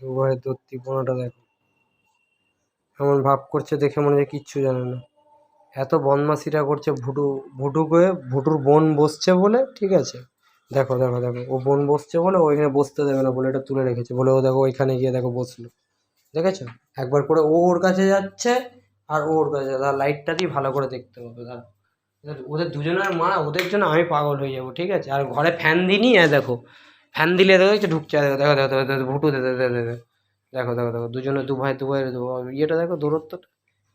দু ভাই দত্তিপনাটা দেখো, এমন ভাব করছে দেখে মনে হয় কিচ্ছু জানে না। এত বদমাশিটা করছে ভুটুর বোন বসছে বলে, ঠিক আছে। দেখো দেখো দেখো, ও বোন বসছে বলে ও এখানে বসতে দেবে না বলে এটা তুলে রেখেছে বলে, ও দেখো ওইখানে গিয়ে দেখো বসলো, দেখেছো? একবার করে ও ওর কাছে যাচ্ছে আর ও ওর কাছে, তার লাইটটা দিয়ে ভালো করে দেখতে হবে। দাঁড়া, ওদের দুজনের মা, ওদের জন্য আমি পাগল হয়ে যাবো, ঠিক আছে। আর ঘরে ফ্যান দিইনি, দেখো ফ্যান দিলে দেখো ঢুকছে, দেখো দেখো দেখো দেখো দেখো, ভুটু দেখো দেখো দেখো দেখো দেখো দেখো, দুজনে দু ভাই ইয়েটা দেখো, দূরত্বটা,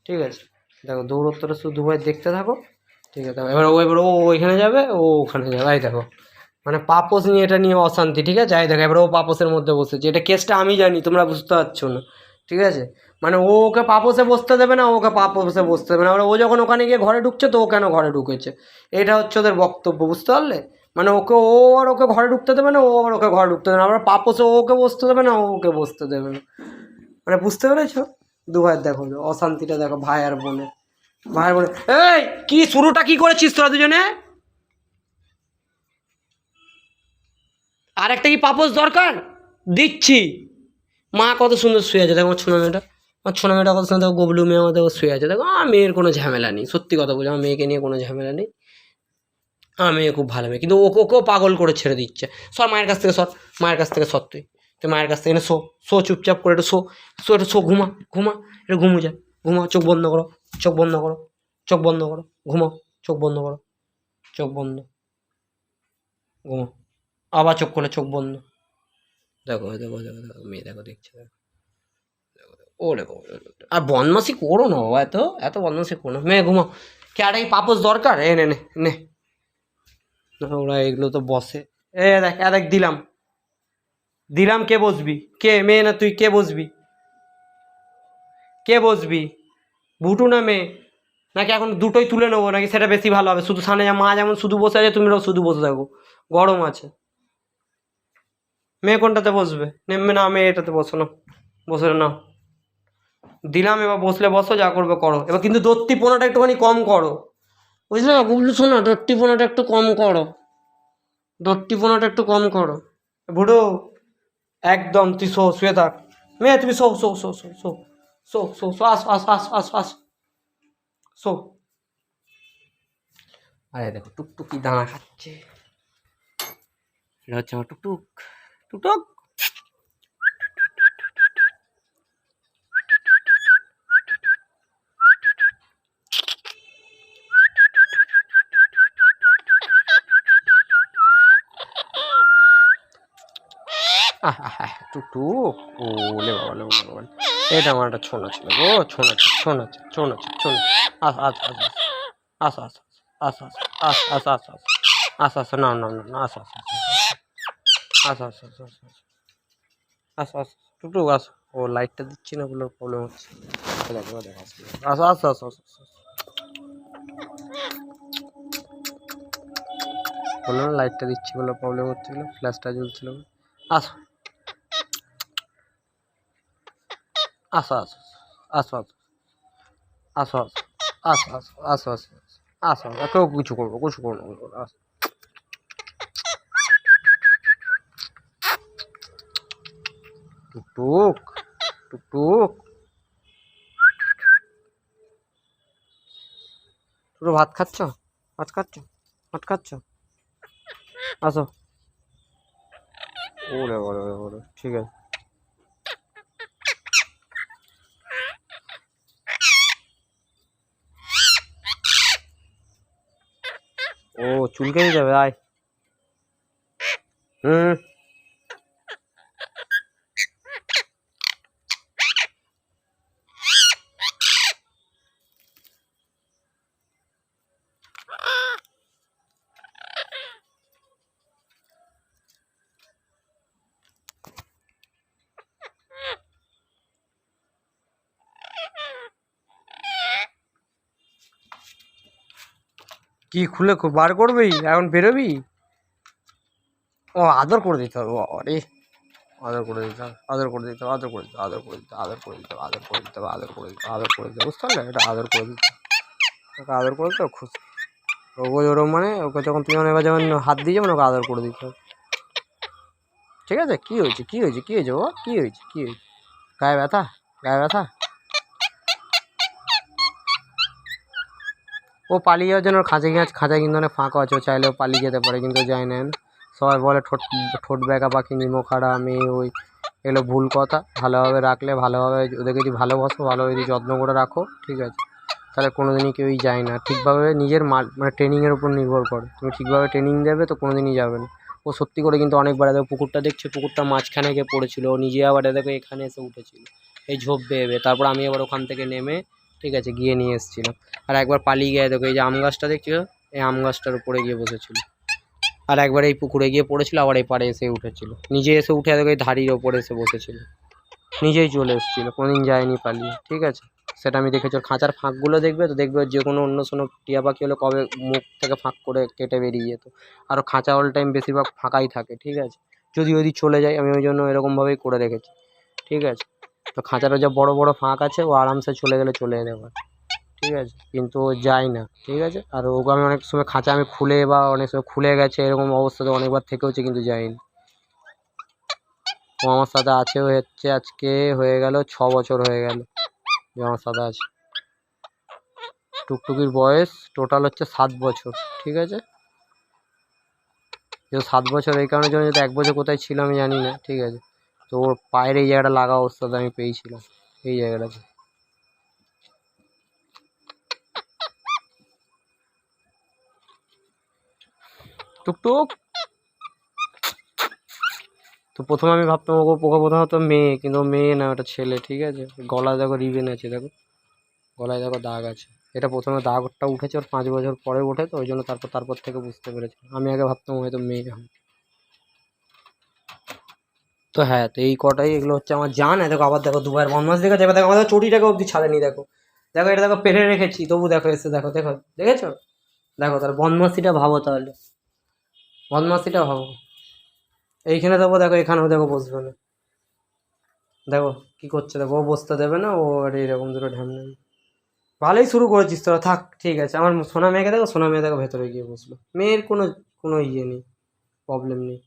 ঠিক আছে। দেখো দৌড়ত্বটা শুধু দু ভাই দেখতে থাকো, ঠিক আছে। এবার ও ওইখানে যাবে, ও ওখানে যাবে, এই দেখো। মানে পাপোস নিয়ে এটা নিয়ে অশান্তি, ঠিক আছে। এই দেখো এবার ও পাপোসের মধ্যে বসেছে, এটা কেসটা আমি জানি, তোমরা বুঝতে পারছো না, ঠিক আছে। মানে ও ওকে পাপোসে বসতে দেবে না, ওকে পাপোসে বসতে দেবে না। ও যখন ওখানে গিয়ে ঘরে ঢুকছে তো ও কেন ঘরে ঢুকেছে, এটা হচ্ছে ওদের বক্তব্য, বুঝতে পারলে? মানে ওকে ঘরে ঢুকতে দেবে না, ও আর ওকে ঘরে ঢুকতে দেবে না। আবার পাপোসে ওকে বসতে দেবে না, ও ওকে বসতে দেবে না। মানে বুঝতে পেরেছো? দু ভাইয়ের দেখো অশান্তিটা দেখো, ভাই আর বোনে, ভাই বোনে। এই কি শুরুটা কি করেছিস তোরা দুজনে? আর একটা কি পাপোস দরকার? দিচ্ছি। মা কত সুন্দর শুয়ে আছে দেখো, আমার ছোনা মেয়েটা কত সুন্দর, দেখো গবলু মেয়ে আমার দেখো শুয়ে আছে, দেখো আমার মেয়ের কোনো ঝামেলা নেই, সত্যি কথা বলছি, আমার মেয়েকে নিয়ে কোনো ঝামেলা নেই। আমার মেয়ে খুব ভালো মেয়ে, কিন্তু ওকেও পাগল করে ছেড়ে দিচ্ছে। সর মায়ের কাছ থেকে, সর মায়ের কাছ থেকে, সর তুই মায়ের কাছ থেকে এনে শো চুপচাপ করে, একটু একটু শো, ঘুমা একটু ঘুমা, চোখ বন্ধ করো, চোখ বন্ধ করো, চোখ বন্ধ করো, ঘুমাও, চোখ বন্ধ করো, চোখ বন্ধ, ঘুমাও, আবার চোখ করলে চোখ বন্ধ। দেখো দেখো দেখো দেখো, মেয়ে দেখো দেখছে, দেখো ওরে বাবা, আর বদমাসি করো না বাবা, এত এত বদমাসি করো না, মেয়ে ঘুমাও। কে আর এই পাপোস দরকার? এ নে নে নে, ওরা এগুলো তো বসে। দেখ দিলাম দিলাম, কে বসবি? কে মেয়ে না তুই? কে বসবি? কে বসবি? ভুটু না মেয়ে? নাকি এখন দুটোই তুলে নেবো নাকি, সেটা বেশি ভালো হবে? শুধু সামনে মা যেমন শুধু বসে আছে, তুমিও শুধু বসে থাকো, গরম আছে। মেয়ে কোনটাতে বসবে? নেমবে না, মেয়ে এটাতে বসো না, বসে না দিলাম। এবার বসলে বসো, যা করবে করো এবার, কিন্তু দত্তিপনাটা একটুখানি কম করো, বুঝলে? বুঝলো, শোনো, দত্তিপনাটা একটু কম করো, দত্তিপনাটা একটু কম করো। বুড়ো একদম, তুই শুয়ে থাক। মেয়ে তুমি আস। শো। আরে দেখো টুকটুকি দানা খাচ্ছে, এটা হচ্ছে আমার টুকটুক, টুকটুক। টুকটুক, ওলে বাবা, লে বাবা, এটা আমার একটা ছোনা ছিল গো, ছোনা আস আস আস আস আস আস আস আস আস আস আস আস না না না না, আস আস আস আস আস আস আস আস টুকটুক আস। ও লাইটটা দিচ্ছি না বলে প্রবলেম হচ্ছে, দেখো দেখো, আস আস আস আস আস, বললো না লাইটটা দিচ্ছি বলে প্রবলেম হচ্ছিল, ফ্ল্যাশটা জ্বলছিল। আস আস আস আস আস আস আস আস আস আস আস আস আস, কেউ কিছু করবো না, আস। টুকটুক টুকটুক, পুরো ভাত খাচ্ছ? আসো। ওরে ওরে, ঠিক আছে। ও চুলকানি যাবে, আয়। হুম, কি খুলে বার করবি এখন? বেরোবি? ও আদর করে দিতে হবে, আরে আদর করে দিতে হবে, বুঝতে পারলে? এটা আদর করে দিতে, ওকে আদর করে দিতে খুশি। ওকে ওরম মানে, ওকে যখন তুমি এবার যেমন হাত দিয়ে যাবেন, ওকে আদর করে দিতে হবে। ঠিক আছে? কী হয়েছে, কী হয়েছে, কী হয়েছে বাবা, কী হয়েছে, কী হয়েছে? গায়ে ব্যথা, গায়ে ব্যথা? ও পালিয়ে যাওয়ার জন্য ওর খাঁচায় কিন্তু অনেক ফাঁকা আছে, ও চাইলেও পালিয়ে যেতে পারে কিন্তু যায় না। সবাই বলে ঠোঁট ঠোঁট বেঁকা পাখি, নিমখাড়া মেয়ে, ওই এগুলো ভুল কথা। ভালোভাবে রাখলে, ভালোভাবে ওদেরকে যদি ভালোবাসো, ভালোভাবে যদি যত্ন করে রাখো, ঠিক আছে, তাহলে কোনো দিনই কেউই যায় না। ঠিকভাবে নিজের মানে ট্রেনিংয়ের উপর নির্ভর করে। তুমি ঠিকভাবে ট্রেনিং দেবে তো কোনো দিনই যাবে না। ও সত্যি করে কিন্তু অনেকবার দেখো পুকুরটা দেখছো, পুকুরটা মাঝখানে গিয়ে পড়েছিল, ও নিজে আবার দেখো এখানে এসে উঠেছিল এই ঝোপ বেয়ে। তারপর আমি আবার ওখান থেকে নেমে, ঠিক আছে, গিয়ে নিয়ে এসেছিলাম। আর একবার পালিয়ে গিয়ে দেখো এই যে আম গাছটা দেখছো, এই আম গাছটার উপরে গিয়ে বসেছিল। আর একবার এই পুকুরে গিয়ে পড়েছিল, আবার এই পাড়ে এসে উঠেছিল, নিজে এসে উঠে দেখো এই ধাড়ির ওপরে এসে বসেছিল, নিজেই চলে এসেছিলো, কোনোদিন যায়নি পালিয়ে, ঠিক আছে। সেটা আমি দেখেছি। ওর খাঁচার ফাঁকগুলো দেখবে তো, দেখবে যে কোনো অন্য টিয়া পাখি হলে কবে মুখ থেকে ফাঁক করে কেটে বেরিয়ে যেত। আর খাঁচা অল টাইম বেশিরভাগ ফাঁকাই থাকে, ঠিক আছে। যদি চলে যায়, আমি ওই জন্য এরকমভাবেই করে রেখেছি, ঠিক আছে। তো খাঁচাটা যা বড় বড় ফাঁক আছে, ও আরামসে চলে গেলে চলে যেতে পারে, ঠিক আছে, কিন্তু ও যায় না, ঠিক আছে। আর ওকে আমি অনেক সময় খাঁচা আমি খুলে, বা অনেক সময় খুলে গেছে এরকম অবস্থাতে অনেকবার থেকেওছে, কিন্তু যায়নি। ও আমার সাথে আছে হচ্ছে আজকে হয়ে গেল 6 বছর হয়ে গেল যে আমার সাথে আছে। টুকটুকির বয়স টোটাল হচ্ছে 7 বছর, ঠিক আছে। যে 7 বছর এই কারণের জন্য, যেহেতু 1 বছর কোথায় ছিল আমি জানি না, ঠিক আছে। তো ওর পায়ের এই জায়গাটা লাগা অবস্থাতে আমি পেয়েছিলাম, এই জায়গাটাতে। টুকটুক। তো প্রথমে আমি ভাবতাম ওকে প্রথমে হতো মেয়ে, কিন্তু মেয়ে না, ওটা ছেলে, ঠিক আছে। গলায় দেখো রিবেন আছে, দেখো গলায় দেখো দাগ আছে। এটা প্রথমে দাগটা উঠেছে ওর 5 বছর পরে ওঠে, তো ওই জন্য তারপর থেকে বুঝতে পেরেছি। আমি আগে ভাবতাম হয়তো মেয়ে হবে। তো হ্যাঁ, তো এই কটাই, এগুলো হচ্ছে আমার জান। দেখো আবার দেখো দুবার বদমাস দেখো, দেখো দেখো আমাদের চটিটাকে অবধি ছাড়েনি, দেখো দেখো এটা দেখো পেরে রেখেছি, তবু দেখো এসে দেখো, দেখো দেখেছো, দেখো তাহলে বদমাসিটা ভাবো, তাহলে বদমাসিটা ভাবো। এইখানে দেবো, দেখো এখানেও দেখো বসবে না, দেখো কি করছে, দেখো ও বসতে দেবে না, ও আর এরকম দুটো ঢ্যামনা। ভালোই শুরু করেছিস তোরা, থাক, ঠিক আছে। আমার সোনা মেয়েকে দেখো, সোনা মেয়ে দেখো ভেতরে গিয়ে বসলো, মেয়ের কোনো কোনো ইয়ে নেই, প্রবলেম নেই।